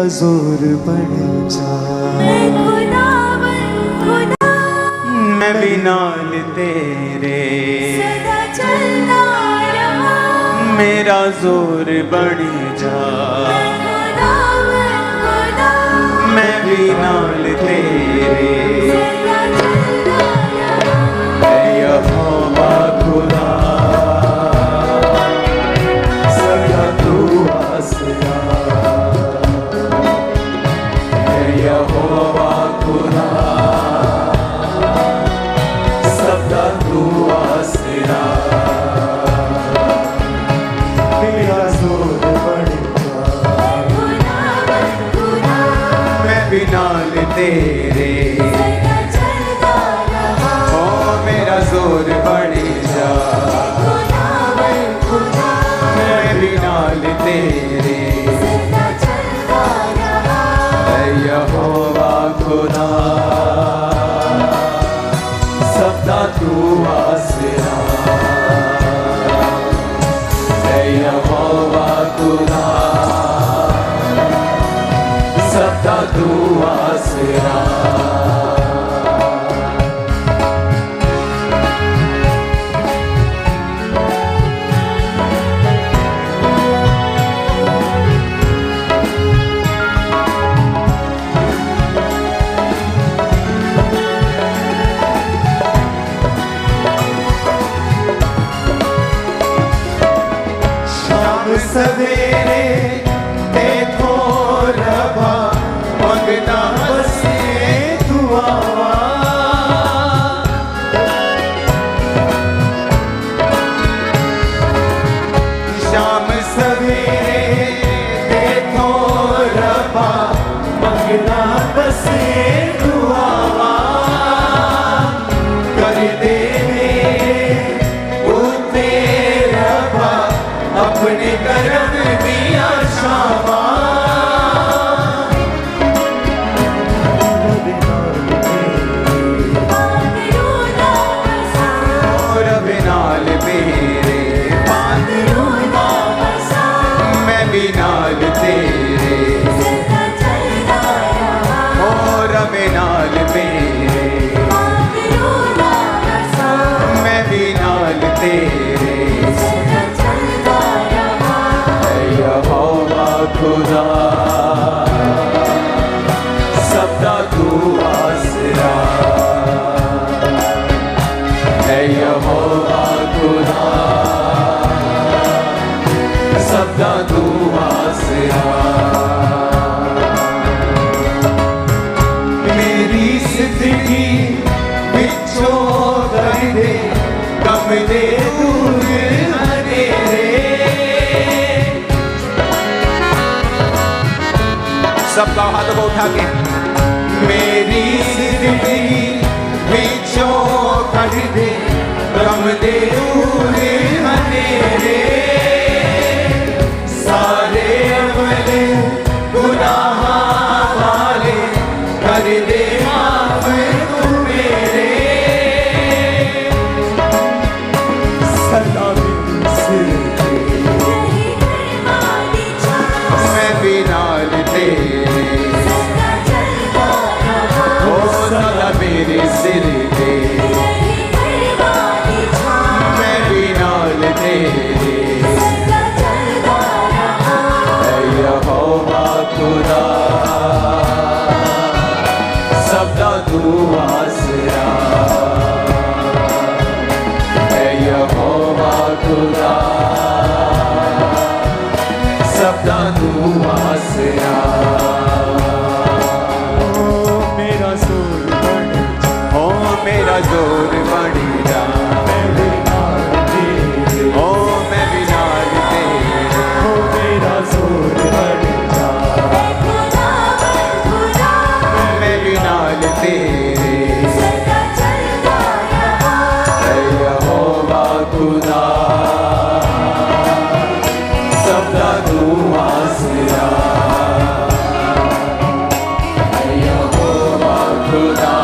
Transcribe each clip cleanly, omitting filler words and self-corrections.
जोर बढ़ जाए। मैं भी नाल तेरे सदा चलता रहा, मेरा जोर बढ़ जाए। मैं भी नाल तेरे सदा चलता रहा, यहोवा खुदा सदा तू आसरा। यहोवा खुदा सदा तू आसरा। मेरा जोर बढ़ जाए। मैं भी नाल तेरे सदा चलता रहा, ओ मेरा जोर बढ़ जाए। मैं भी नाल तेरे सदा चलता रहा, यहोवा खुदा सदा तू आसरा। यहोवा खुदा सदा तू आसरा। शाम सवेरे देखो रबा मंगना बसे दुआ। शाम सवेरे देखो रबा मंगना बसे दुआ। कर दे उते रबा अपने करम दिया शामा। और बिनाल मेरे मैं भी नाल तेरे और बिनाल मेरे मैं भी नाल तेरे। यहोवा खुदा सदा तू आसरा। यहोवा खुदा सदा तू आसरा। मेरी जिंदगी बिछो कर दे कम दे दूर अंधेरे। सबका हाथ को उठा के मेरी जिंदगी बिछो कर दे कम दे दूर अंधेरे। सारे अमल गुनाह वाले कर दे माफ तू मेरे। सदा मेरे सिर पे मैं भी नाल तेरे ओ सदा मेरे सिर पे मैं भी नाल तेरे। यहोवा खुदा सदा तू आसरा। यहोवा खुदा सदा तू आसरा। ओ मेरा जोर बढ़ जा, ओ मेरा जोर बढ़ जा। मैं भी नाल तेरे ओ मैं भी नाल तेरे ओ मेरा जोर बढ़ जा। मैं भी नाल तेरे यहोवा खुदा सदा तू आसरा। यहोवा खुदा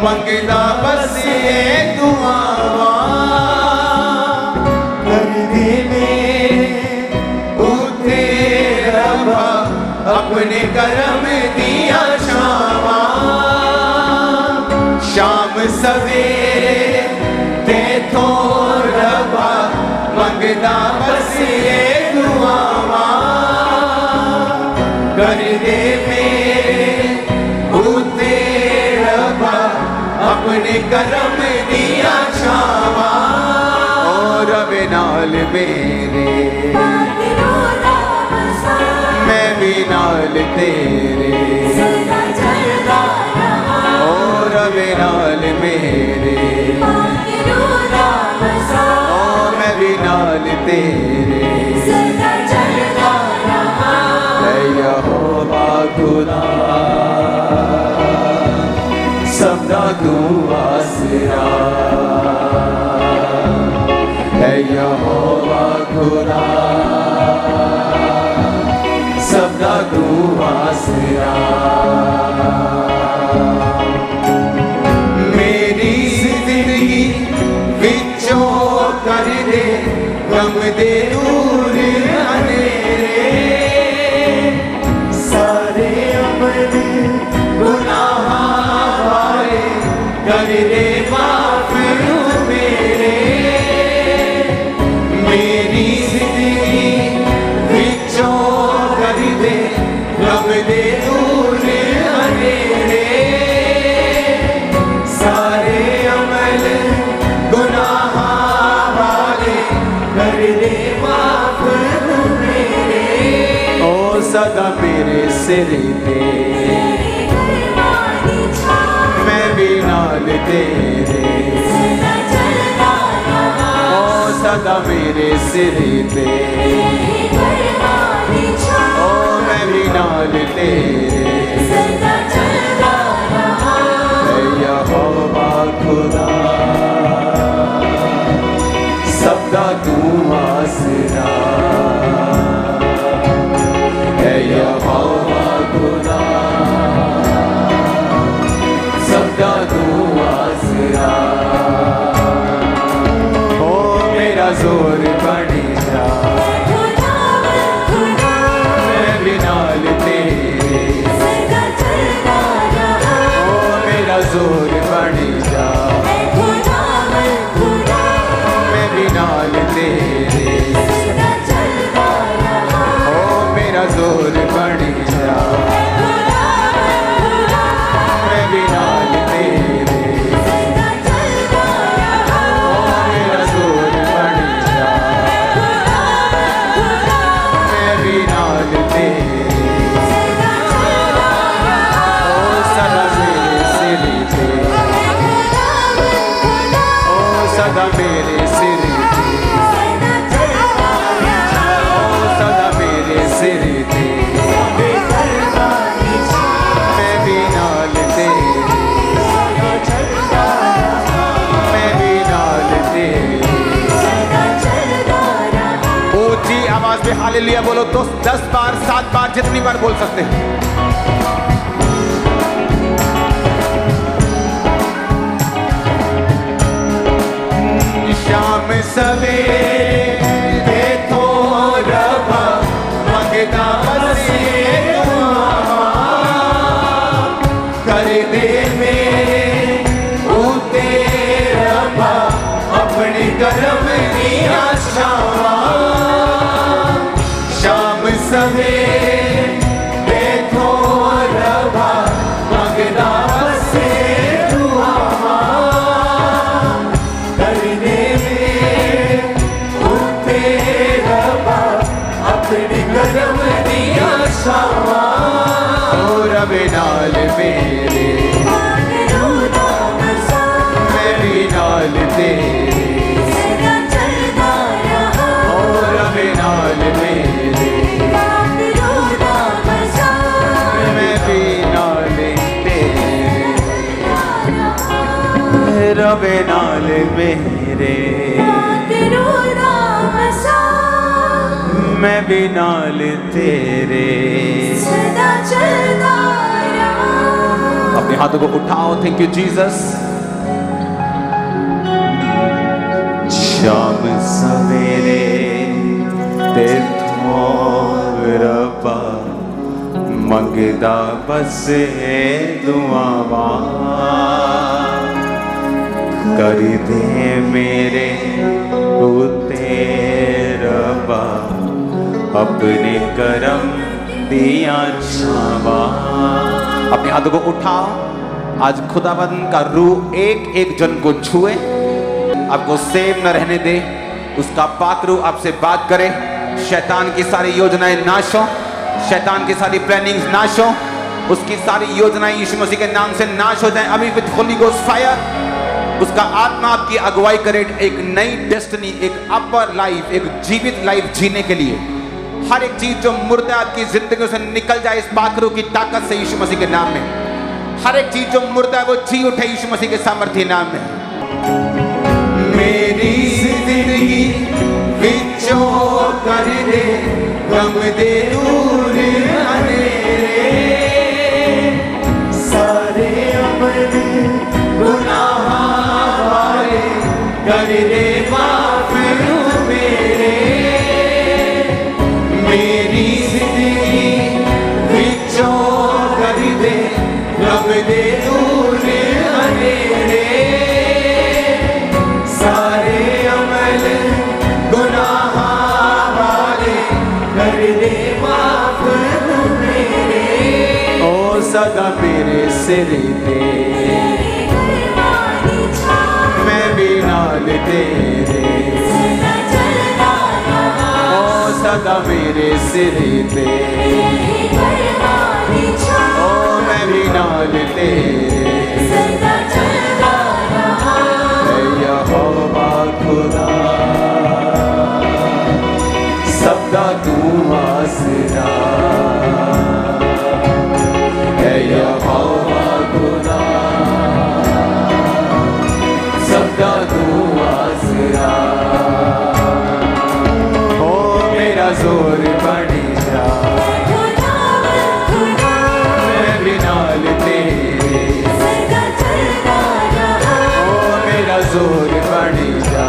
मंगदा बस ये दुआवा कर दे उते रबा अपने करम दिया शामा शाम सवेरे ते तो रबा मंगदा बस ये दुआवा कर दे उते रबा अपने करम दिया छावा और रबे नाल मेरे मैं भी नाल तेरे और रबे नाल मेरे और मैं भी नाल तेरे यहोवा खुदा सबदा तू आसरा है यहोवा खुदा सबदा तू आसरा मेरी जिंदगी विचों कर दे गम दे दूर अंधेरे सारे अमल गुनाह वाले कर दे माफ मेरे मेरी जिंदगी विचों कर दे गम दे दूर अंधेरे सारे अमल गुनाह वाले कर दे माफ मेरे ओ सदा मेरे सिर पे मैं भी नाल तेरे ओ सदा मेरे सिर पे ओ मैं भी नाल तेरे यहोवा खुदा सबदा तू आसरा है यहोवा खुदा सबदा तू आसरा ओ मेरा जोर बन जा मैं भी नाल तेरे ओ मेरा जोर बन जा मैं भी नाल तेरे ओ मेरा जोर बन जा मैं भी नाल तेरे ओ मेरा जोर बन जा मैं भी नाल तेरे ओ सदा मेरे सिर पे ओ सदा मेरे सिर पे ओ सदा मेरे सिर पे मैं भी नाल तेरे मैं भी नाल तेरे ऊंची आवाज में हालेलुया बोलो तो 10 बार 7 बार जितनी बार बोल सकते हैं शाम सवेरे तो रबा मंगदा बस ये दुआ कर दे उते रबा अपने करम दिया शामा शाम सवेरे तो रबा मंगदा बस ये दुआ कर दे उते रबा अपने करम दिया शामा ओ रबे नाल मेरे मैं भी नाल तेरे ओ रबे नाल मेरे मैं भी नाल तेरे रबे नाल मेरे मैं भी नाल तेरे सदा चलता रहा अपने हाथों को उठाओ। Thank you Jesus. शाम सवेरे तेथों रब्बा मंगदा बस दुआवां कर दे मेरे उते रब्बा अपने करम दिया छावा। अपने हाथों को उठाओ। आज खुदाबंद का रूह एक एक जन को छुए, आपको सेव न रहने दे। उसका पाक रूह आपसे बात करे। शैतान की सारी योजनाएं नाश हो, शैतान की सारी प्लानिंग्स नाश हो, उसकी सारी योजनाएं यीशु मसीह के नाम से नाश हो जाएं। अभी विद होली गोस्ट फायर उसका आत्मा आपकी अगुवाई करे एक नई डेस्टिनी, एक अपर लाइफ, एक जीवित लाइफ जीने के लिए। हर एक चीज जो मुर्दा आपकी जिंदगी से निकल जाए इस पाक रूह की ताकत से यीशु मसीह के नाम में। हर एक चीज जो मुर्दा है वो जी उठे यीशु मसीह के सामर्थ्य नाम में। मेरी जिंदगी विचों कर दे गम दे दूर अंधेरे, सारे अमल गुनाह वाले कर दे माफ मेरे। मेरी जिंदगी विचों कर दे गम दे दूर अंधेरे, सारे अमल गुनाह वाले कर दे माफ मेरे। ओ सदा मेरे सिर पे मैं भी नाल तेरे, ओ सदा मेरे सिर पे ओ मैं भी नाल तेरे। यहोवा खुदा सबदा तू आसरा, यहोवा खुदा सबदा तू आसरा। ओ मेरा जोर बन जा मैं भी नाल तेरे, ओ मेरा जोर बन जा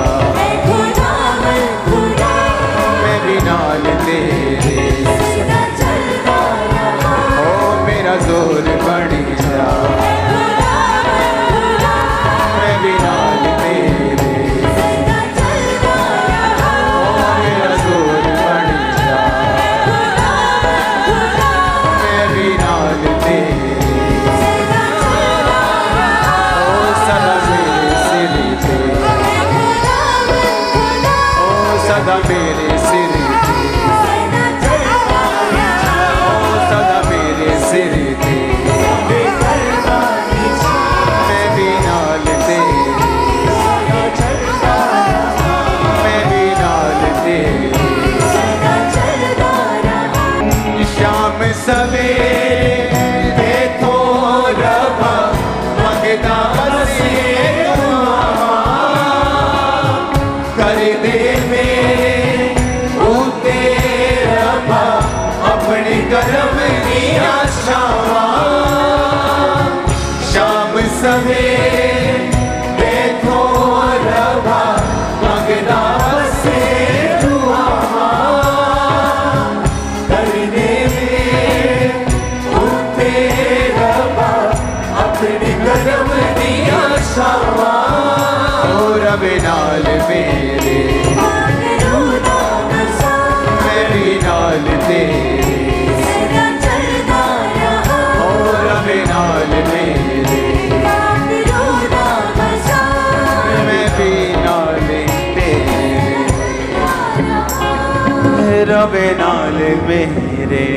मैं भी नाल तेरे, ओ मेरा जोर बन जा मैं भी नाल तेरे, ओ मेरा जोर बन जा मैं भी नाल तेरे। ओ सदा मेरे सिर पे ओ सदा मेरे सिर पे ओ सदा मेरे सिर पे मैं भी नाल तेरे, मैं भी नाल तेरे। शाम सवेरे तो रब्बा मंगदा बस दुआवां कर दे मेरे उते रब्बा अपने करम दिया छावां। शाम सवेरे तो रब्बा मंगदा बस दुआवां कर दे मेरे उते रब्बा अपने करम दिया छावां। ओ रब नाल मेरे मैं भी नाल तेरे, ओ रब नाल मेरे मैं भी नाल तेरे, रब नाल मेरे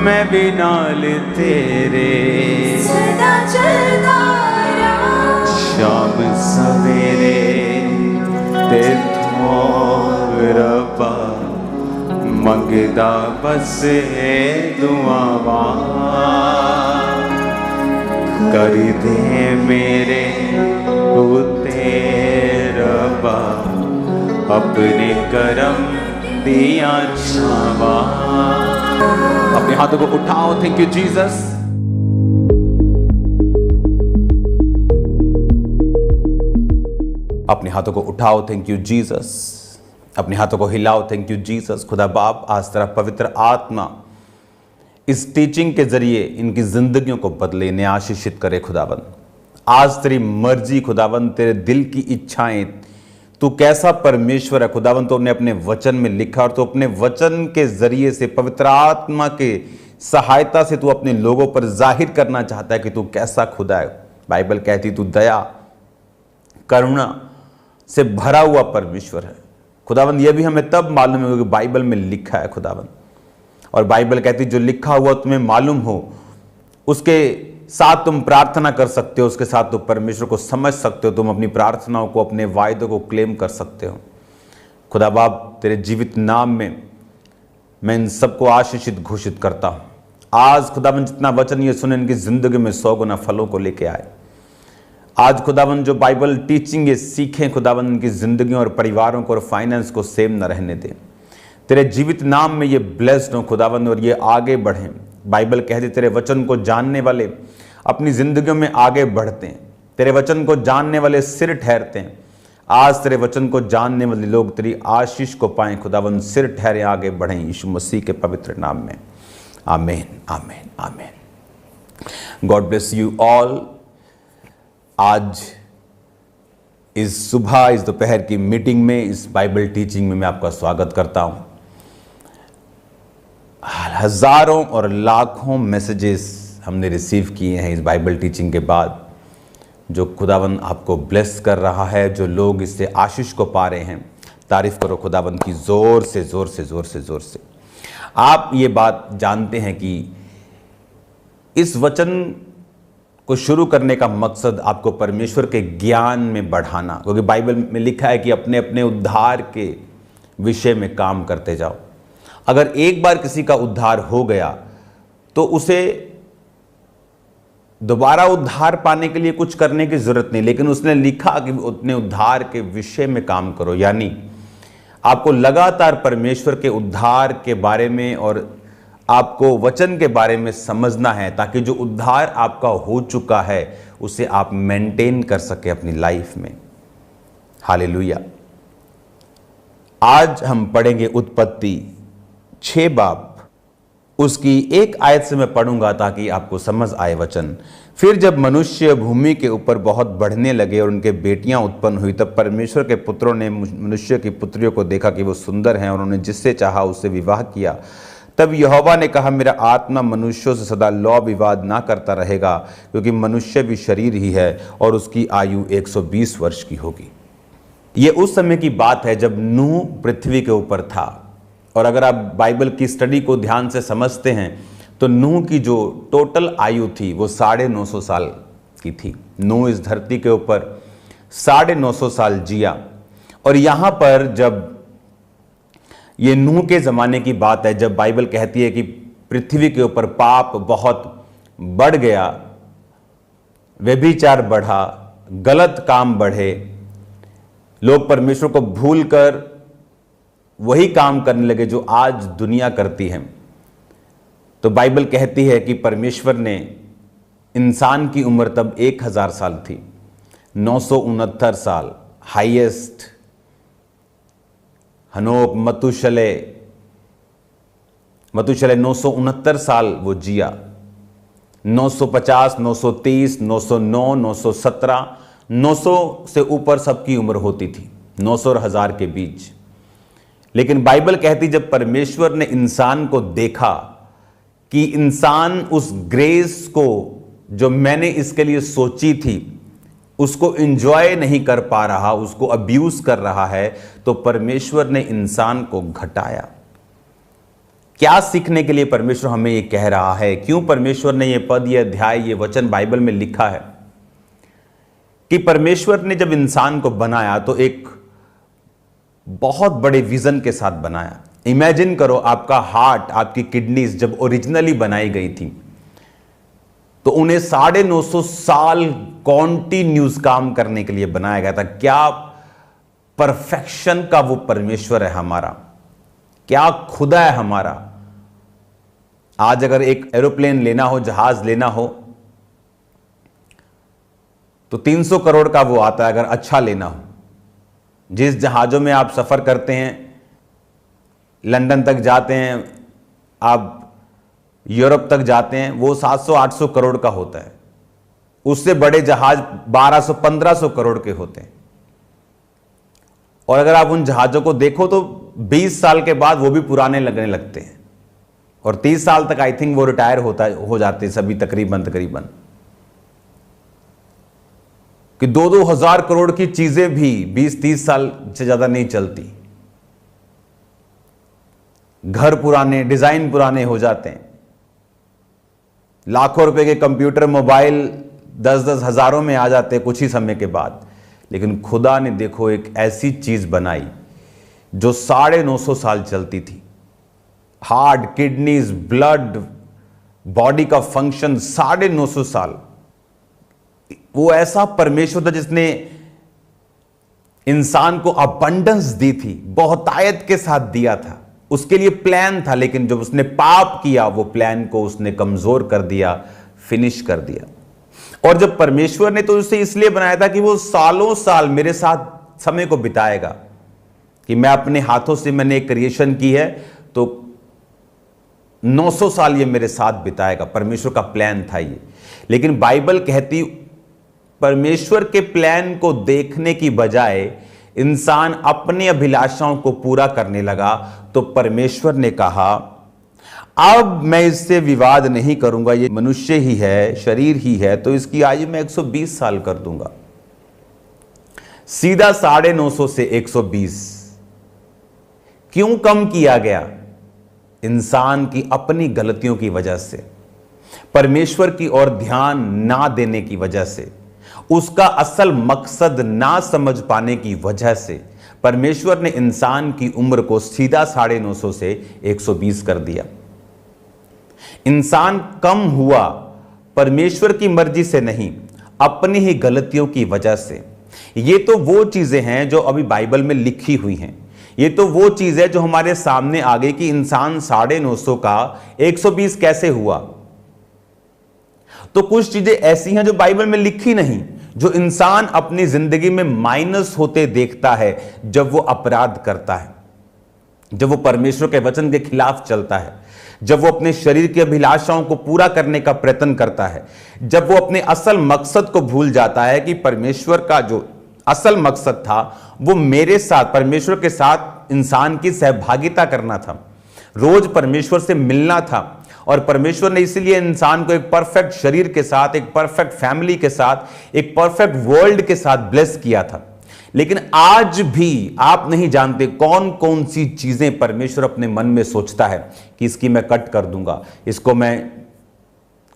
मैं भी नाल तेरे। शाम सवेरे तेथों रब्बा मंगदा बस दुआवां कर दे मेरे उते रब्बा अपने करम दिया छावां। अपने हाथों को उठाओ, थैंक यू जीसस। अपने हाथों को उठाओ, थैंक यू जीसस। अपने हाथों को हिलाओ, थैंक यू जीसस। खुदा बाप, आज तेरा पवित्र आत्मा इस टीचिंग के जरिए इनकी जिंदगियों को बदले, इन्हें आशीषित करे खुदावन। आज तेरी मर्जी खुदावन, तेरे दिल की इच्छाएं, तू कैसा परमेश्वर है खुदावन, तो हमने अपने वचन में लिखा और तो अपने वचन के जरिए से पवित्र आत्मा के सहायता से तू अपने लोगों पर जाहिर करना चाहता है कि तू कैसा खुदा है। बाइबल कहती तू दया करुणा से भरा हुआ परमेश्वर है खुदावन। यह भी हमें तब मालूम है कि बाइबल में लिखा है खुदावन, और बाइबल कहती जो लिखा हुआ तुम्हें मालूम हो उसके साथ तुम प्रार्थना कर सकते हो, उसके साथ तुम परमेश्वर को समझ सकते हो, तुम अपनी प्रार्थनाओं को, अपने वायदों को क्लेम कर सकते हो। खुदा बाप, तेरे जीवित नाम में मैं इन सबको आशीषित घोषित करता हूं। आज खुदावन जितना वचन ये सुने इनकी जिंदगी में 100 गुना फलों को लेके आए। आज खुदावन जो बाइबल टीचिंग ये सीखें खुदावन, इनकी जिंदगियों और परिवारों को और फाइनेंस को सेम न रहने दें। तेरे जीवित नाम में ये ब्लेस्ड हो खुदावन, और ये आगे बढ़ें। बाइबल कहती तेरे वचन को जानने वाले अपनी जिंदगियों में आगे बढ़ते हैं, तेरे वचन को जानने वाले सिर ठहरते हैं। आज तेरे वचन को जानने वाले लोग तेरी आशीष को पाएं खुदावन, सिर ठहरे, आगे बढ़ें यीशु मसीह के पवित्र नाम में। आमीन, आमीन, आमीन। God bless you all. आज इस सुबह, इस दोपहर की मीटिंग में, इस बाइबल टीचिंग में मैं आपका स्वागत करता हूं। हजारों और लाखों मैसेजेस हमने रिसीव किए हैं इस बाइबल टीचिंग के बाद, जो खुदावन आपको ब्लेस कर रहा है, जो लोग इससे आशीष को पा रहे हैं। तारीफ करो खुदावन की जोर से, जोर से, जोर से, जोर से। आप ये बात जानते हैं कि इस वचन को शुरू करने का मकसद आपको परमेश्वर के ज्ञान में बढ़ाना, क्योंकि बाइबल में लिखा है कि अपने अपने उद्धार के विषय में काम करते जाओ। अगर एक बार किसी का उद्धार हो गया तो उसे दोबारा उद्धार पाने के लिए कुछ करने की जरूरत नहीं, लेकिन उसने लिखा कि अपने उद्धार के विषय में काम करो। यानी आपको लगातार परमेश्वर के उद्धार के बारे में और आपको वचन के बारे में समझना है, ताकि जो उद्धार आपका हो चुका है उसे आप मेंटेन कर सके अपनी लाइफ में। हालेलुया। आज हम पढ़ेंगे उत्पत्ति 6 बाब, उसकी एक आयत से मैं पढ़ूंगा ताकि आपको समझ आए वचन। फिर जब मनुष्य भूमि के ऊपर बहुत बढ़ने लगे और उनके बेटियां उत्पन्न हुई, तब परमेश्वर के पुत्रों ने मनुष्य की पुत्रियों को देखा कि वो सुंदर हैं, और उन्होंने जिससे चाहा उससे विवाह किया। तब यहोवा ने कहा, मेरा आत्मा मनुष्यों से सदा लौ विवाद ना करता रहेगा, क्योंकि मनुष्य भी शरीर ही है और उसकी आयु 120 वर्ष की होगी। ये उस समय की बात है जब नूह पृथ्वी के ऊपर था। और अगर आप बाइबल की स्टडी को ध्यान से समझते हैं तो नूह की जो टोटल आयु थी वो 950 साल की थी। नूह इस धरती के ऊपर 950 साल जिया। और यहाँ पर जब ये नूह के ज़माने की बात है, जब बाइबल कहती है कि पृथ्वी के ऊपर पाप बहुत बढ़ गया, व्यभिचार बढ़ा, गलत काम बढ़े, लोग परमेश्वर को भूलकर वही काम करने लगे जो आज दुनिया करती है, तो बाइबल कहती है कि परमेश्वर ने, इंसान की उम्र तब 1000 साल थी, 969 साल हाईएस्ट। हनोक मतुशले 969 साल वो जिया। 950, 930, 909, 917, 900 से ऊपर सबकी उम्र होती थी, 900 और 1000 के बीच। लेकिन बाइबल कहती जब परमेश्वर ने इंसान को देखा कि इंसान उस ग्रेस को जो मैंने इसके लिए सोची थी उसको एंजॉय नहीं कर पा रहा, उसको अब्यूज कर रहा है, तो परमेश्वर ने इंसान को घटाया। क्या सीखने के लिए परमेश्वर हमें ये कह रहा है? क्यों परमेश्वर ने ये पद, ये अध्याय, ये वचन बाइबल में लिखा है कि परमेश्वर ने जब इंसान को बनाया तो एक बहुत बड़े विजन के साथ बनाया। इमेजिन करो, आपका हार्ट, आपकी किडनीज जब ओरिजिनली बनाई गई थी तो उन्हें 950 साल कॉन्टिन्यूस काम करने के लिए बनाया गया था। क्या परफेक्शन का वो परमेश्वर है हमारा, क्या खुदा है हमारा। आज अगर एक एरोप्लेन लेना हो, जहाज लेना हो, तो 300 करोड़ का वो आता है अगर अच्छा लेना हो। जिस जहाज़ों में आप सफ़र करते हैं, लंदन तक जाते हैं, आप यूरोप तक जाते हैं, वो 700-800 करोड़ का होता है। उससे बड़े जहाज 1200-1500 करोड़ के होते हैं। और अगर आप उन जहाज़ों को देखो तो 20 साल के बाद वो भी पुराने लगने लगते हैं, और 30 साल तक आई थिंक वो रिटायर हो जाते हैं सभी तकरीबन कि 2-2 हजार करोड़ की चीजें भी 20-30 साल से ज्यादा नहीं चलती। घर पुराने, डिजाइन पुराने हो जाते हैं। लाखों रुपए के कंप्यूटर, मोबाइल 10-10 हजारों में आ जाते हैं कुछ ही समय के बाद। लेकिन खुदा ने देखो एक ऐसी चीज बनाई जो 950 साल चलती थी। हार्ट, किडनीज, ब्लड, बॉडी का फंक्शन 950 साल। वो ऐसा परमेश्वर था जिसने इंसान को अबंडेंस दी थी, बहुतायत के साथ दिया था। उसके लिए प्लान था, लेकिन जब उसने पाप किया वो प्लान को उसने कमजोर कर दिया, फिनिश कर दिया। और जब परमेश्वर ने तो उसे इसलिए बनाया था कि वो सालों साल मेरे साथ समय को बिताएगा, कि मैं अपने हाथों से मैंने एक क्रिएशन की है तो 900 साल ये मेरे साथ बिताएगा। परमेश्वर का प्लान था ये। लेकिन बाइबल कहती परमेश्वर के प्लान को देखने की बजाय इंसान अपनी अभिलाषाओं को पूरा करने लगा। तो परमेश्वर ने कहा अब मैं इससे विवाद नहीं करूंगा, ये मनुष्य ही है, शरीर ही है, तो इसकी आयु मैं 120 साल कर दूंगा। सीधा 950 से 120 क्यों कम किया गया? इंसान की अपनी गलतियों की वजह से, परमेश्वर की ओर ध्यान ना देने की वजह से, उसका असल मकसद ना समझ पाने की वजह से परमेश्वर ने इंसान की उम्र को सीधा 950 से 120 कर दिया। इंसान कम हुआ परमेश्वर की मर्जी से नहीं, अपनी ही गलतियों की वजह से। ये तो वो चीजें हैं जो अभी बाइबल में लिखी हुई हैं। ये तो वो चीज है जो हमारे सामने आ गई कि इंसान 950 का 120 कैसे हुआ। तो कुछ चीजें ऐसी हैं जो बाइबल में लिखी नहीं, जो इंसान अपनी जिंदगी में माइनस होते देखता है जब वो अपराध करता है, जब वो परमेश्वर के वचन के खिलाफ चलता है, जब वो अपने शरीर की अभिलाषाओं को पूरा करने का प्रयत्न करता है, जब वो अपने असल मकसद को भूल जाता है कि परमेश्वर का जो असल मकसद था वो मेरे साथ, परमेश्वर के साथ इंसान की सहभागिता करना था, रोज परमेश्वर से मिलना था। और परमेश्वर ने इसीलिए इंसान को एक परफेक्ट शरीर के साथ, एक परफेक्ट फैमिली के साथ, एक परफेक्ट वर्ल्ड के साथ ब्लेस किया था। लेकिन आज भी आप नहीं जानते कौन कौन सी चीजें परमेश्वर अपने मन में सोचता है कि इसकी मैं कट कर दूंगा, इसको मैं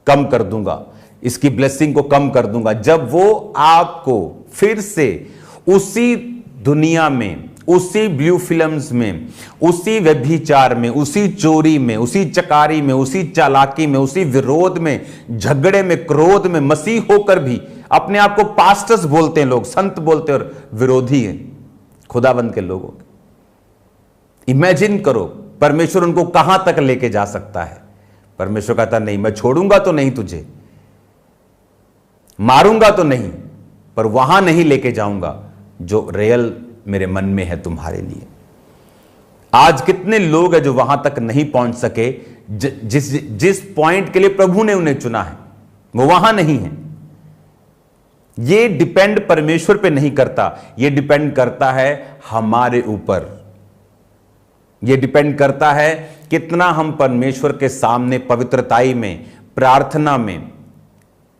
कम कर दूंगा, इसकी ब्लेसिंग को कम कर दूंगा। जब वो आपको फिर से उसी दुनिया में, उसी ब्लू फिल्म्स में, उसी व्यभिचार में, उसी चोरी में, उसी चकारी में, उसी चालाकी में, उसी विरोध में, झगड़े में, क्रोध में, मसीह होकर भी अपने आप को पास्टर्स बोलते हैं लोग, संत बोलते हैं, और विरोधी हैं खुदाबंद के लोगों के। इमेजिन करो परमेश्वर उनको कहां तक लेके जा सकता है। परमेश्वर कहता नहीं, मैं छोड़ूंगा तो नहीं तुझे, मारूंगा तो नहीं, पर वहां नहीं लेके जाऊंगा जो रियल मेरे मन में है तुम्हारे लिए। आज कितने लोग हैं जो वहां तक नहीं पहुंच सके, जिस पॉइंट के लिए प्रभु ने उन्हें चुना है, वो वहां नहीं है। ये डिपेंड परमेश्वर पे नहीं करता, ये डिपेंड करता है हमारे ऊपर। ये डिपेंड करता है कितना हम परमेश्वर के सामने पवित्रताई में, प्रार्थना में,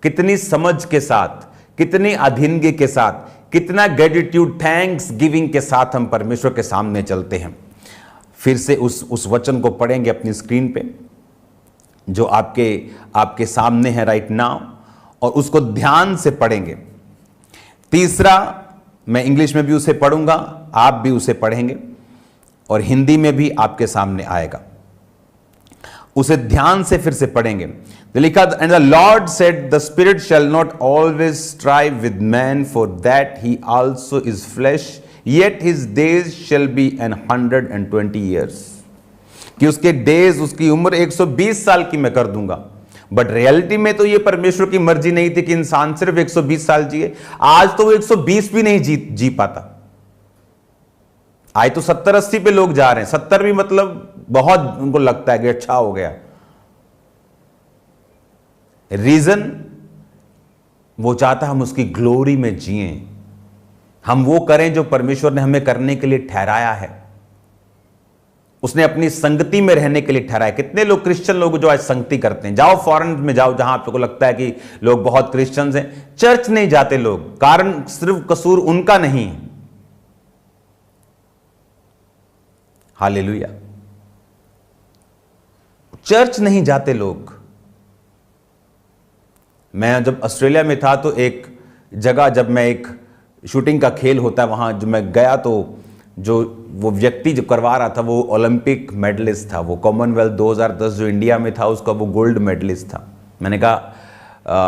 कितनी समझ के साथ, कितनी अधीनगी के साथ, कितना ग्रेटिट्यूड, थैंक्स गिविंग के साथ हम परमेश्वर के सामने चलते हैं। फिर से उस वचन को पढ़ेंगे अपनी स्क्रीन पे जो आपके सामने है राइट नाउ, और उसको ध्यान से पढ़ेंगे। तीसरा, मैं इंग्लिश में भी उसे पढ़ूंगा, आप भी उसे पढ़ेंगे, और हिंदी में भी आपके सामने आएगा। उसे ध्यान से फिर से पढ़ेंगे। तो लिखा, and the Lord said, the spirit shall not always strive with man, for that he also is flesh, yet his days shall be 120 years. कि उसके डेज, उसकी उम्र 120 साल की मैं कर दूंगा। बट रियलिटी में तो ये परमेश्वर की मर्जी नहीं थी कि इंसान सिर्फ 120 साल जिए। आज तो वो 120 भी नहीं जी पाता। आज तो 70-80 पे लोग जा रहे हैं। 70 भी मतलब बहुत उनको लगता है कि अच्छा हो गया। रीजन, वो चाहता हम उसकी ग्लोरी में जिए, हम वो करें जो परमेश्वर ने हमें करने के लिए ठहराया है, उसने अपनी संगति में रहने के लिए ठहराया। कितने लोग क्रिश्चियन लोग जो आज संगति करते हैं, जाओ फॉरेन में जाओ जहां आपको लगता है कि लोग बहुत क्रिश्चियंस हैं, चर्च नहीं जाते लोग। कारण सिर्फ कसूर उनका नहीं है। हालेलुया। चर्च नहीं जाते लोग। मैं जब ऑस्ट्रेलिया में था तो एक जगह, जब मैं एक शूटिंग का खेल होता है वहां जो मैं गया, तो जो वो व्यक्ति जो करवा रहा था वो ओलंपिक मेडलिस्ट था। वो कॉमनवेल्थ 2010 जो इंडिया में था उसका वो गोल्ड मेडलिस्ट था। मैंने कहा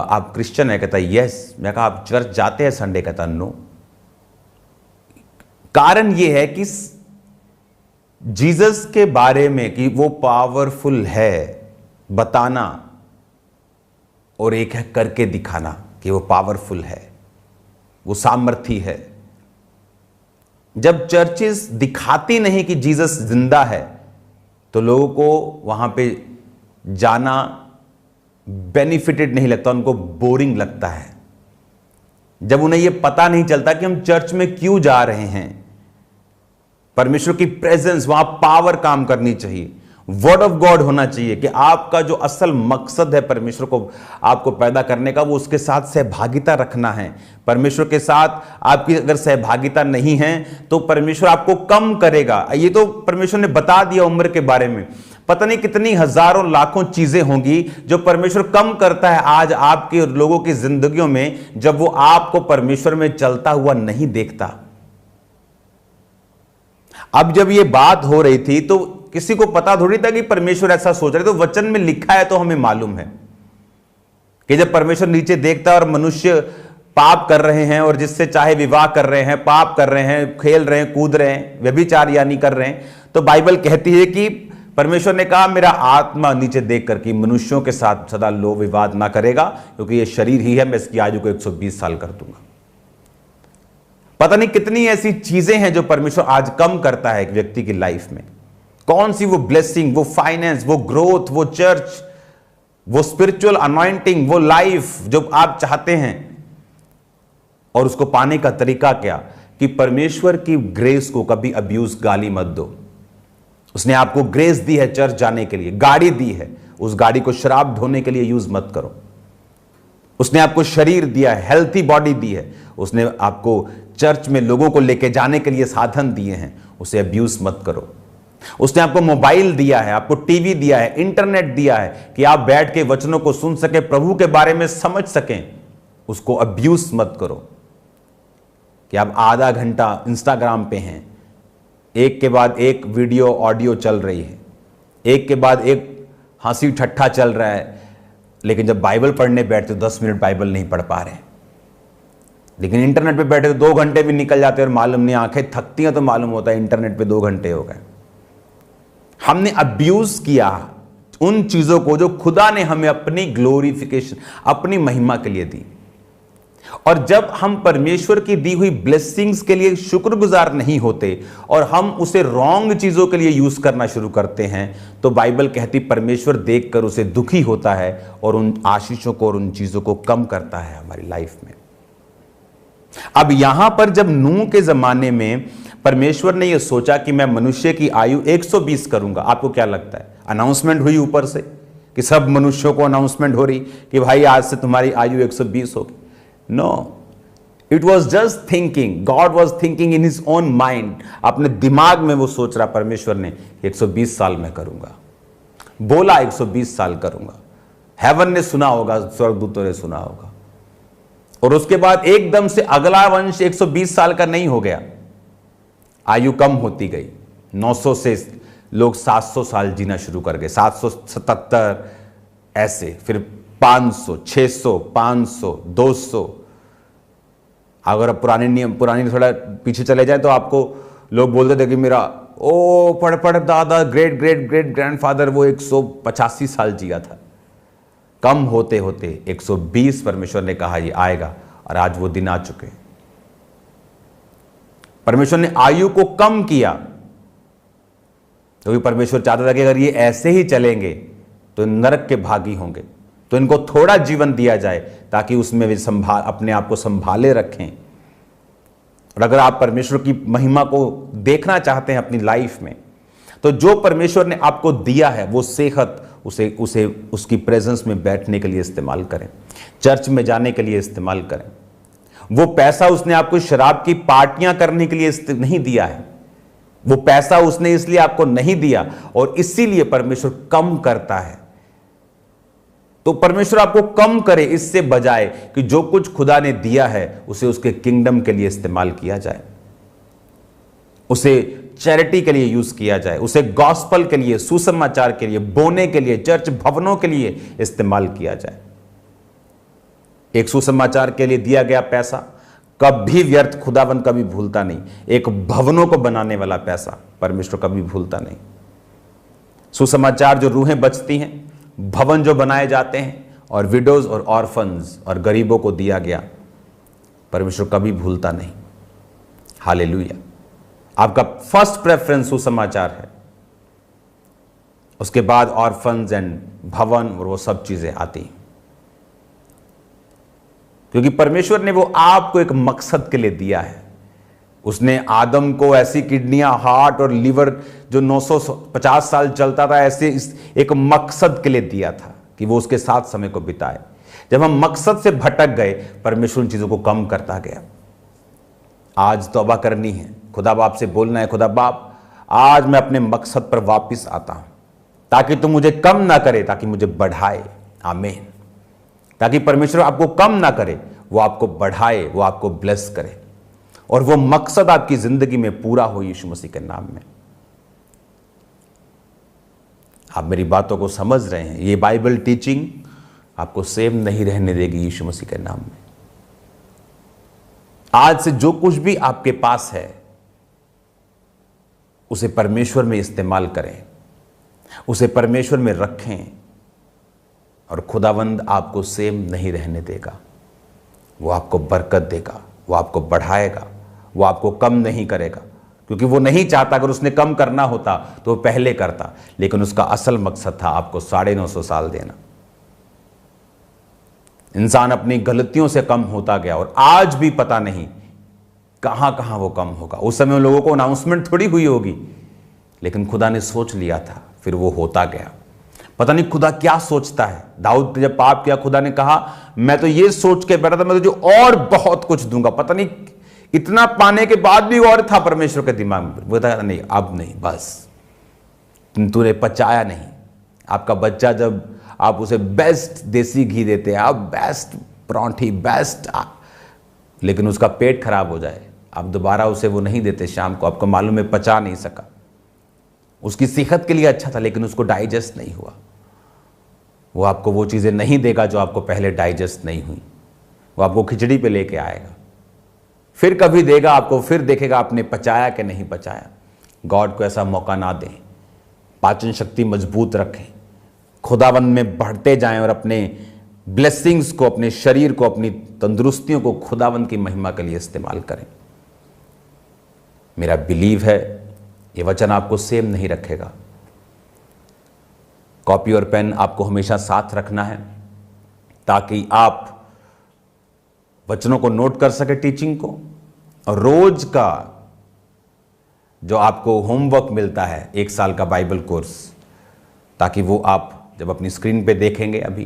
आप क्रिश्चियन है? कहता यस। मैं कहा आप चर्च जाते हैं संडे? कहता नो। कारण ये है कि जीसस के बारे में कि वो पावरफुल है बताना, और एक है करके दिखाना कि वो पावरफुल है, वो सामर्थी है। जब चर्चेस दिखाती नहीं कि जीसस जिंदा है तो लोगों को वहां पे जाना बेनिफिटेड नहीं लगता, उनको बोरिंग लगता है। जब उन्हें यह पता नहीं चलता कि हम चर्च में क्यों जा रहे हैं, परमेश्वर की प्रेजेंस, वहां पावर काम करनी चाहिए, वर्ड ऑफ गॉड होना चाहिए कि आपका जो असल मकसद है परमेश्वर को आपको पैदा करने का, वो उसके साथ सहभागिता रखना है। परमेश्वर के साथ आपकी अगर सहभागिता नहीं है तो परमेश्वर आपको कम करेगा। ये तो परमेश्वर ने बता दिया उम्र के बारे में। पता नहीं कितनी हजारों लाखों चीजें होंगी जो परमेश्वर कम करता है आज आपके लोगों की जिंदगियों में, जब वो आपको परमेश्वर में चलता हुआ नहीं देखता। अब जब ये बात हो रही थी तो किसी को पता थोड़ी था कि परमेश्वर ऐसा सोच रहे। तो वचन में लिखा है तो हमें मालूम है कि जब परमेश्वर नीचे देखता है और मनुष्य पाप कर रहे हैं और जिससे चाहे विवाह कर रहे हैं, पाप कर रहे हैं, खेल रहे हैं, कूद रहे हैं, व्यभिचार यानी कर रहे हैं, तो बाइबल कहती है कि परमेश्वर ने कहा मेरा आत्मा नीचे देख कर कि मनुष्यों के साथ सदा लो विवाद ना करेगा, क्योंकि ये शरीर ही है, मैं इसकी आयु को 120 साल कर दूंगा। पता नहीं कितनी ऐसी चीजें हैं जो परमेश्वर आज कम करता है एक व्यक्ति की लाइफ में। कौन सी वो ब्लेसिंग, वो फाइनेंस, वो ग्रोथ, वो चर्च, वो स्पिरिचुअल अनॉइंटिंग, वो लाइफ जो आप चाहते हैं, और उसको पाने का तरीका क्या कि परमेश्वर की ग्रेस को कभी अब्यूज गाली मत दो। उसने आपको ग्रेस दी है चर्च जाने के लिए, गाड़ी दी है, उस गाड़ी को शराब ढोने के लिए यूज मत करो। उसने आपको शरीर दिया है, हेल्थी बॉडी दी है, उसने आपको चर्च में लोगों को लेके जाने के लिए साधन दिए हैं, उसे अब्यूज मत करो। उसने आपको मोबाइल दिया है, आपको टीवी दिया है, इंटरनेट दिया है कि आप बैठ के वचनों को सुन सके, प्रभु के बारे में समझ सकें, उसको अब्यूज मत करो। कि आप आधा घंटा इंस्टाग्राम पे हैं, एक के बाद एक वीडियो ऑडियो चल रही है, एक के बाद एक हंसी ठट्ठा चल रहा है, लेकिन जब बाइबल पढ़ने बैठते तो 10 मिनट बाइबल नहीं पढ़ पा रहे। लेकिन इंटरनेट पे बैठे तो 2 घंटे भी निकल जाते और मालूम नहीं, आंखें थकती हैं तो मालूम होता है इंटरनेट पे 2 घंटे हो गए। हमने अब्यूज किया उन चीजों को जो खुदा ने हमें अपनी ग्लोरिफिकेशन, अपनी महिमा के लिए दी। और जब हम परमेश्वर की दी हुई ब्लेसिंग्स के लिए शुक्रगुजार नहीं होते और हम उसे रॉन्ग चीजों के लिए यूज करना शुरू करते हैं, तो बाइबल कहती परमेश्वर देखकर उसे दुखी होता है और उन आशीषों को और उन चीजों को कम करता है हमारी लाइफ में। अब यहां पर जब नूह के जमाने में परमेश्वर ने यह सोचा कि मैं मनुष्य की आयु 120 करूंगा, आपको क्या लगता है? अनाउंसमेंट हुई ऊपर से कि सब मनुष्यों को अनाउंसमेंट हो रही कि भाई आज से तुम्हारी आयु 120 होगी? No, it was just thinking, God was thinking in his own mind. अपने दिमाग में वो सोच रहा परमेश्वर ने 120 साल में करूंगा, बोला 120 साल करूंगा। हेवन ने सुना होगा, स्वर्गदूतों ने सुना होगा, और उसके बाद एकदम से अगला वंश 120 साल का नहीं हो गया, आयु कम होती गई। 900 से लोग 700 साल जीना शुरू कर गए, 777 ऐसे, फिर 500, 600, 500, 200। अगर पुराने नियम, पुरानी थोड़ा पीछे चले जाए तो आपको लोग बोलते थे कि मेरा ओ पड़ दादा ग्रेट ग्रेट ग्रेट ग्रैंडफादर वो 185 साल जिया था। कम होते होते 120 परमेश्वर ने कहा ये आएगा, और आज वो दिन आ चुके। परमेश्वर ने आयु को कम किया क्योंकि परमेश्वर चाहता था कि अगर ये ऐसे ही चलेंगे तो नरक के भागी होंगे, तो इनको थोड़ा जीवन दिया जाए ताकि उसमें वे अपने आप को संभाले रखें। और अगर आप परमेश्वर की महिमा को देखना चाहते हैं अपनी लाइफ में, तो जो परमेश्वर ने आपको दिया है वो सेहत उसे उसकी प्रेजेंस में बैठने के लिए इस्तेमाल करें, चर्च में जाने के लिए इस्तेमाल करें। वो पैसा उसने आपको शराब की पार्टियां करने के लिए नहीं दिया है, वो पैसा उसने इसलिए आपको नहीं दिया, और इसीलिए परमेश्वर कम करता है। तो परमेश्वर आपको कम करे इससे बजाय कि जो कुछ खुदा ने दिया है उसे उसके किंगडम के लिए इस्तेमाल किया जाए, उसे चैरिटी के लिए यूज किया जाए, उसे गॉस्पल के लिए, सुसमाचार के लिए, बोने के लिए, चर्च भवनों के लिए इस्तेमाल किया जाए। एक सुसमाचार के लिए दिया गया पैसा कभी व्यर्थ खुदाबंद कभी भूलता नहीं। एक भवनों को बनाने वाला पैसा परमेश्वर कभी भूलता नहीं। सुसमाचार जो रूहें बचती हैं, भवन जो बनाए जाते हैं, और विडोज और ऑर्फन्स और गरीबों को दिया गया, परमेश्वर कभी भूलता नहीं। हालेलुया। आपका फर्स्ट प्रेफरेंस सुसमाचार है, उसके बाद ऑर्फन्स एंड भवन और वो सब चीजें आती हैं, क्योंकि परमेश्वर ने वो आपको एक मकसद के लिए दिया है। उसने आदम को ऐसी किडनियां, हार्ट और लीवर जो 950 साल चलता था, ऐसे एक मकसद के लिए दिया था कि वो उसके साथ समय को बिताए। जब हम मकसद से भटक गए, परमेश्वर उन चीजों को कम करता गया। आज तौबा करनी है, खुदा बाप से बोलना है, खुदा बाप आज मैं अपने मकसद पर वापस आता हूं, ताकि तुम मुझे कम ना करे, ताकि मुझे बढ़ाए। आमीन। ताकि परमेश्वर आपको कम ना करे, वो आपको बढ़ाए, वो आपको ब्लेस करे, और वो मकसद आपकी जिंदगी में पूरा हो यीशु मसीह के नाम में। आप मेरी बातों को समझ रहे हैं? ये बाइबल टीचिंग आपको सेम नहीं रहने देगी यीशु मसीह के नाम में। आज से जो कुछ भी आपके पास है उसे परमेश्वर में इस्तेमाल करें, उसे परमेश्वर में रखें, और खुदावंद आपको सेम नहीं रहने देगा। वो आपको बरकत देगा, वो आपको बढ़ाएगा, वो आपको कम नहीं करेगा, क्योंकि वो नहीं चाहता। अगर उसने कम करना होता तो वो पहले करता, लेकिन उसका असल मकसद था आपको 950 साल देना। इंसान अपनी गलतियों से कम होता गया, और आज भी पता नहीं कहां कहां वो कम होगा। उस समय उन लोगों को अनाउंसमेंट थोड़ी हुई होगी, लेकिन खुदा ने सोच लिया था, फिर वो होता गया। पता नहीं खुदा क्या सोचता है। दाऊद ने जब पाप किया, खुदा ने कहा मैं तो ये सोच के बैठा था मैं तुझे और बहुत कुछ दूंगा। पता नहीं इतना पाने के बाद भी और था परमेश्वर के दिमाग में। वो था नहीं, अब नहीं, बस तूने पचाया नहीं। आपका बच्चा जब आप उसे बेस्ट देसी घी देते हैं, आप बेस्ट परांठी, बेस्ट, लेकिन उसका पेट खराब हो जाए, आप दोबारा उसे वो नहीं देते शाम को। आपको मालूम है पचा नहीं सका। उसकी सेहत के लिए अच्छा था, लेकिन उसको डाइजेस्ट नहीं हुआ। वो आपको वो चीज़ें नहीं देगा जो आपको पहले डाइजेस्ट नहीं हुई। वो आपको खिचड़ी पे लेके आएगा, फिर कभी देगा आपको, फिर देखेगा आपने पचाया कि नहीं पचाया। गॉड को ऐसा मौका ना दें। पाचन शक्ति मजबूत रखें, खुदाबंद में बढ़ते जाएं, और अपने ब्लेसिंग्स को, अपने शरीर को, अपनी तंदुरुस्तियों को खुदाबंद की महिमा के लिए इस्तेमाल करें। मेरा बिलीव है ये वचन आपको सेम नहीं रखेगा। कॉपी और पेन आपको हमेशा साथ रखना है, ताकि आप वचनों को नोट कर सके, टीचिंग को, और रोज का जो आपको होमवर्क मिलता है 1 साल का बाइबल कोर्स, ताकि वो आप जब अपनी स्क्रीन पे देखेंगे अभी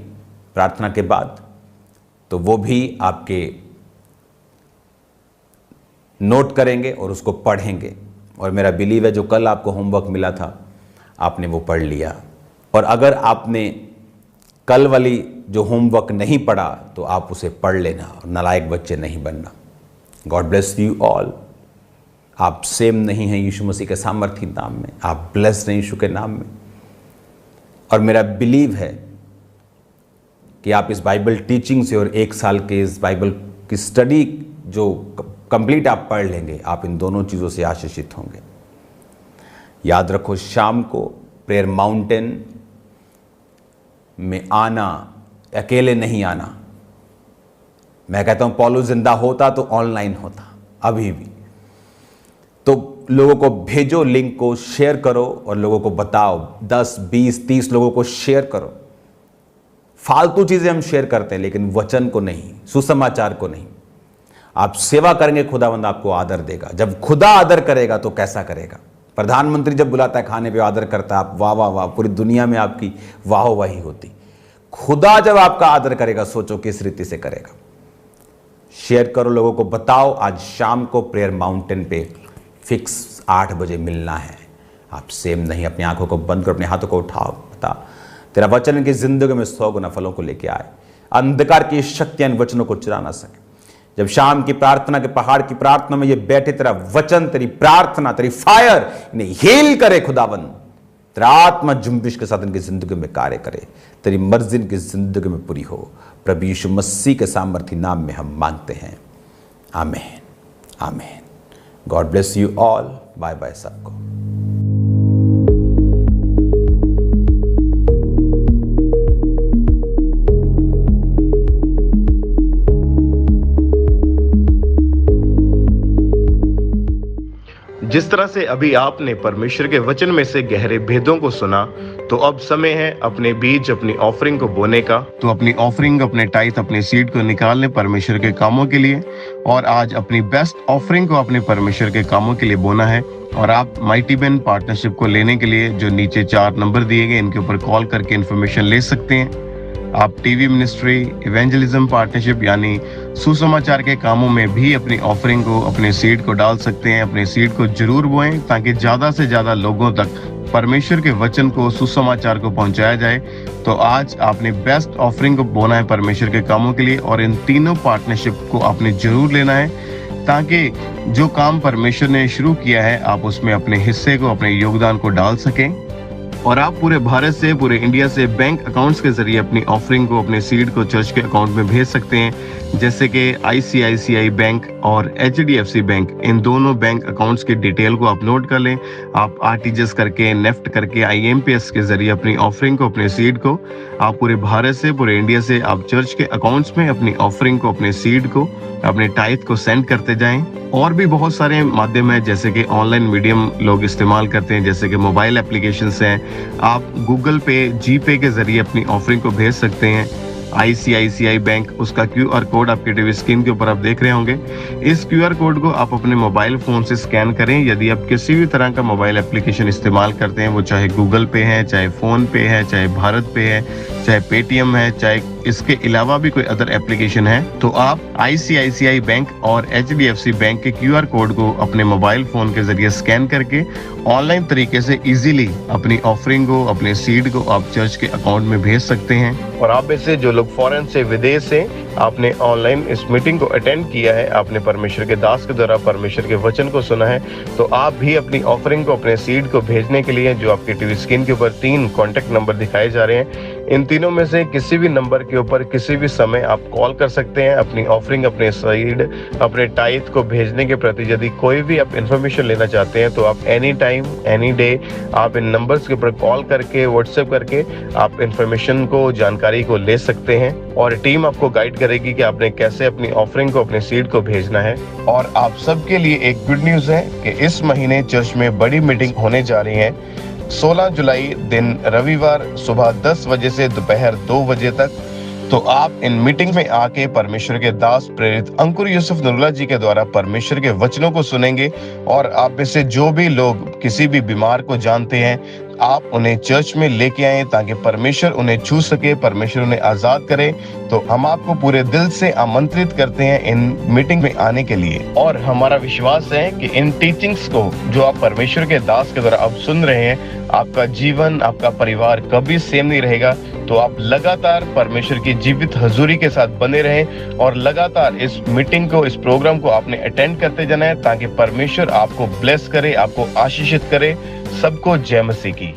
प्रार्थना के बाद, तो वो भी आपके नोट करेंगे और उसको पढ़ेंगे। और मेरा बिलीव है जो कल आपको होमवर्क मिला था आपने वो पढ़ लिया। और अगर आपने कल वाली जो होमवर्क नहीं पढ़ा तो आप उसे पढ़ लेना, और नालायक बच्चे नहीं बनना। God bless you all. आप सेम नहीं हैं यीशु मसीह के सामर्थी नाम में, आप ब्लेस्ड हैं यीशु के नाम में। और मेरा बिलीव है कि आप इस बाइबल टीचिंग से और 1 साल के इस बाइबल की स्टडी जो कंप्लीट आप पढ़ लेंगे, आप इन दोनों चीज़ों से आशीषित होंगे। याद रखो, शाम को प्रेयर माउंटेन में आना, अकेले नहीं आना। मैं कहता हूं पौलुस जिंदा होता तो ऑनलाइन होता, अभी भी। तो लोगों को भेजो, लिंक को शेयर करो और लोगों को बताओ, 10, 20, 30 लोगों को शेयर करो। फालतू चीजें हम शेयर करते हैं लेकिन वचन को नहीं, सुसमाचार को नहीं। आप सेवा करेंगे, खुदावंद आपको आदर देगा। जब खुदा आदर करेगा तो कैसा करेगा? प्रधानमंत्री जब बुलाता है खाने पे, आदर करता है, आप वाह वाह वाह, पूरी दुनिया में आपकी वाहवाही होती। खुदा जब आपका आदर करेगा, सोचो किस रीति से करेगा। शेयर करो, लोगों को बताओ। आज शाम को प्रेयर माउंटेन पे फिक्स 8 बजे मिलना है। आप सेम नहीं, अपनी आंखों को बंद करो, अपने हाथों को उठाओ, बता तेरा वचन इनकी जिंदगी में 100 गुना फलों को लेके आए। अंधकार की शक्तियां इन वचनों को चुरा ना सके। जब शाम की प्रार्थना के पहाड़ की प्रार्थना में ये बैठे, तेरा वचन, तेरी प्रार्थना, तेरी फायर इन्हें हील करे खुदावन। तेरा आत्मा जुम्बिश के साथ इनकी जिंदगी में कार्य करे, तेरी मर्जी इनकी जिंदगी में पूरी हो। प्रभु यीशु मसीह के सामर्थी नाम में हम मांगते हैं, आमीन, आमीन। God bless you all. Bye bye सबको। जिस तरह से अभी आपने परमेश्वर के वचन में से गहरे भेदों को सुना, तो अब समय है अपने बीज, अपनी ऑफरिंग को बोने का। तो अपनी ऑफरिंग, अपने टाइथ, अपने सीड को निकाल लें परमेश्वर के कामों के लिए। और आज अपनी बेस्ट ऑफरिंग को अपने परमेश्वर के कामों के लिए बोना है। और आप माइटी बेन पार्टनरशिप को लेने के लिए जो नीचे 4 नंबर दिए गए, इनके ऊपर कॉल करके इन्फॉर्मेशन ले सकते हैं। आप टीवी मिनिस्ट्री, इवेंजलिज्म पार्टनरशिप यानी सुसमाचार के कामों में भी अपनी ऑफरिंग को, अपने सीड को डाल सकते हैं। अपने सीड को जरूर बोएं ताकि ज्यादा से ज्यादा लोगों तक परमेश्वर के वचन को, सुसमाचार को पहुंचाया जाए। तो आज आपने बेस्ट ऑफरिंग को बोना है परमेश्वर के कामों के लिए। और इन तीनों पार्टनरशिप को आपने जरूर लेना है ताकि जो काम परमेश्वर ने शुरू किया है, आप उसमें अपने हिस्से को, अपने योगदान को डाल सकें। और आप पूरे भारत से, पूरे इंडिया से बैंक अकाउंट्स के जरिए अपनी ऑफरिंग को, अपने सीड को चर्च के अकाउंट में भेज सकते हैं। जैसे कि ICICI बैंक और HDFC बैंक, इन दोनों बैंक अकाउंट्स की डिटेल को आप नोट कर लें। आप RTGS करके, नेफ्ट करके, IMPS के जरिए अपनी ऑफरिंग को, अपने सीड को, आप पूरे भारत से, पूरे इंडिया से आप चर्च के अकाउंट्स में अपनी ऑफरिंग को, अपने सीड को, अपने टाइथ को सेंड करते जाएं। और भी बहुत सारे माध्यम है, जैसे कि ऑनलाइन मीडियम लोग इस्तेमाल करते हैं, जैसे कि मोबाइल एप्लीकेशंस हैं। आप गूगल पे, GPay के जरिए अपनी ऑफरिंग को भेज सकते हैं। ICICI बैंक, उसका QR कोड आपके टीवी स्क्रीन के ऊपर आप देख रहे होंगे। इस QR कोड को आप अपने मोबाइल फोन से स्कैन करें। यदि आप किसी भी तरह का मोबाइल एप्लीकेशन इस्तेमाल करते हैं, वो चाहे गूगल पे है, चाहे फोन पे है, चाहे भारत पे है, चाहे पेटीएम है, चाहे इसके अलावा भी कोई अदर एप्लीकेशन है, तो आप ICICI बैंक और HDFC बैंक के QR कोड को अपने मोबाइल फोन के जरिए स्कैन करके ऑनलाइन तरीके से इजीली अपनी ऑफरिंग को, अपने सीड को आप चर्च के अकाउंट में भेज सकते हैं। और आप में से जो लोग फॉरेन से, विदेश से, आपने ऑनलाइन इस मीटिंग को अटेंड किया है, आपने परमेश्वर के दास के द्वारा परमेश्वर के वचन को सुना है, तो आप भी अपनी ऑफरिंग को, अपने सीड को भेजने के लिए जो आपके टीवी स्क्रीन के ऊपर 3 कॉन्टेक्ट नंबर दिखाए जा रहे हैं, इन तीनों में से किसी भी नंबर के ऊपर किसी भी समय आप कॉल कर सकते हैं। अपनी ऑफरिंग, अपने सीड, अपने टाइथ को भेजने के प्रति यदि कोई भी आप इन्फॉर्मेशन लेना चाहते हैं, तो आप एनी टाइम, एनी डे आप इन नंबर्स के ऊपर कॉल करके, व्हाट्सएप करके आप इन्फॉर्मेशन को, जानकारी को ले सकते हैं। और टीम आपको गाइड करेगी कि आपने कैसे अपनी ऑफरिंग को, अपने सीड को भेजना है। और आप सबके लिए एक गुड न्यूज है कि इस महीने चर्च में बड़ी मीटिंग होने जा रही है। 16 जुलाई दिन रविवार सुबह 10 बजे से दोपहर 2 बजे तक। तो आप इन मीटिंग में आके परमेश्वर के दास प्रेरित अंकुर यूसुफ नरूला जी के द्वारा परमेश्वर के वचनों को सुनेंगे। और आप में से जो भी लोग किसी भी बीमार को जानते हैं, आप उन्हें चर्च में लेके आए ताकि परमेश्वर उन्हें छू सके, परमेश्वर उन्हें आजाद करे। तो हम आपको पूरे दिल से आमंत्रित करते हैं इन मीटिंग में आने के लिए। और हमारा विश्वास है कि इन टीचिंग्स को जो आप परमेश्वर के दास के द्वारा अब सुन रहे हैं, आपका जीवन, आपका परिवार कभी सेम नहीं रहेगा। तो आप लगातार परमेश्वर की जीवित हजूरी के साथ बने रहें और लगातार इस मीटिंग को, इस प्रोग्राम को आपने अटेंड करते जाना है ताकि परमेश्वर आपको ब्लेस करे, आपको आशीषित करे। सबको जय मसीह की।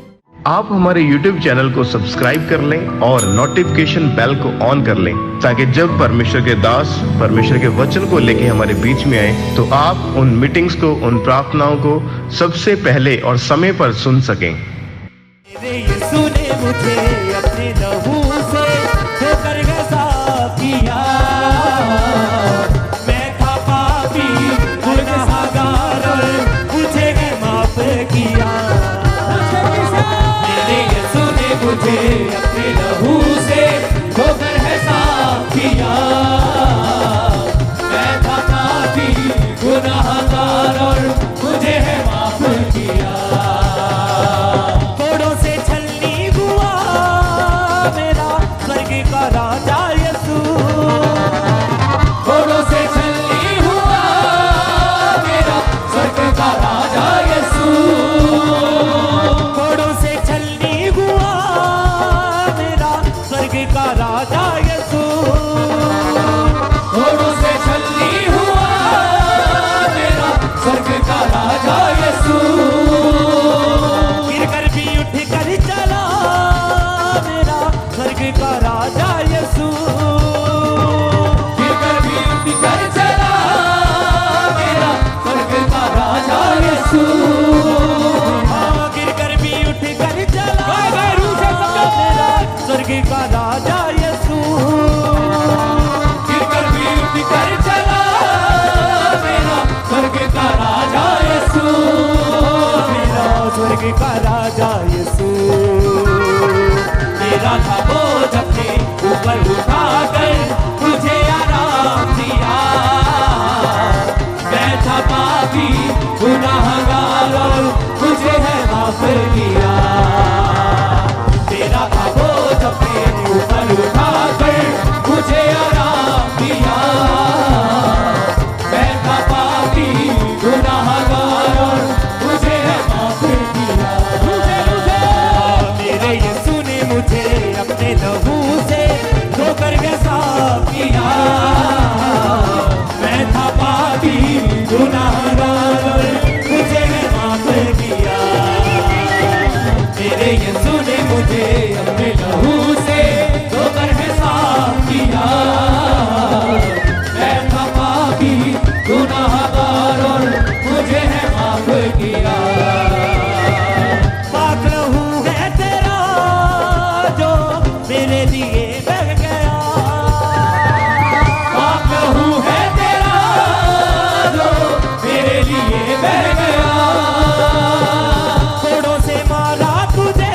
आप हमारे YouTube चैनल को सब्सक्राइब कर लें और नोटिफिकेशन बेल को ऑन कर लें, ताकि जब परमेश्वर के दास परमेश्वर के वचन को लेके हमारे बीच में आए तो आप उन मीटिंग्स को, उन प्रार्थनाओं को सबसे पहले और समय पर सुन सकें। मेरे यीशु ने मुझे अपने लहू से धोकर के साफ किया। मैं था पापी गुनाहगार और मुझे है माफ किया। मेरे यीशु ने मुझे अपने लहू से धोकर है साफ किया। मैं था पापी गुनाहगार और मुझे है माफ किया। कोड़ों से छलनी हुआ मेरा स्वर्ग का राजा यीशु। कोड़ों से छलनी हुआ मेरा स्वर्ग का राजा यीशु। कोड़ों से छलनी हुआ मेरा स्वर्ग का राजा यीशु। कोड़ों से छलनी हुआ मेरा स्वर्ग का राजा यीशु। गिरकर भी उठ कर चला मेरा स्वर्ग का राजा यीशु। गिरकर भी उठ कर चला मेरा स्वर्ग का राजा यीशु। हाँ, गिरकर भी उठ कर चला मेरा स्वर्ग का राजा यीशु। गिरकर भी उठ कर चला मेरा स्वर्ग का राजा यीशु। मेरा स्वर्ग का राजा यीशु। मेरा था बोझ अपने ऊपर उठाकर मुझे आराम दिया। मैं था पापी गुनाहगार और मुझे है माफ किया। मेरा था बोझ अपने ऊपर उठाकर मुझे आराम दिया। मैं था पापी गुनाहगार और मुझे है माफ किया। मेरे यीशु ने मुझे अपने लहू से धोकर के साफ किया। मैं था पापी गुनाहगार और मुझे है माफ किया। मेरे यीशु ने मुझे अपने लहू से धोकर के साफ किया। मैं था पापी गुनाहगार और मुझे है माफ किया। पाक लहू है तेरा जो मेरे लिए बह गया। पाक लहू है तेरा जो मेरे लिए बह गया। कोड़ों से मारा तुझे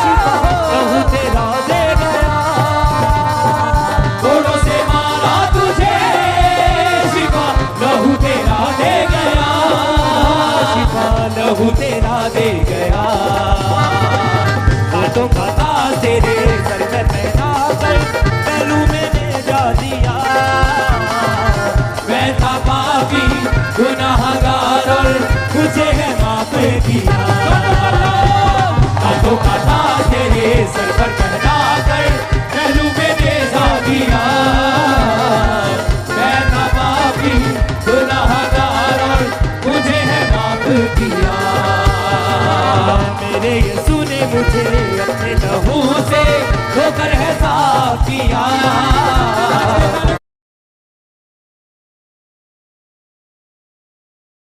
शिफा लहू तेरा दे गया। कोड़ों से मारा तुझे शिफा लहू तेरा दे गया। शिफा लहू तेरा दे गया। कांटों का ताज तेरे सर पर पहना कर पहलू मैंने जा दिया। मैं था पापी गुनाहगार और मुझे है माफ किया। कांटों का ताज तेरे सर पर पहना कर पहलू मैंने जा दिया। मैं था पापी गुनाहगार और मुझे है माफ किया। मेरे यीशु ने मुझे अपने लहू से धोकर है साफ किया।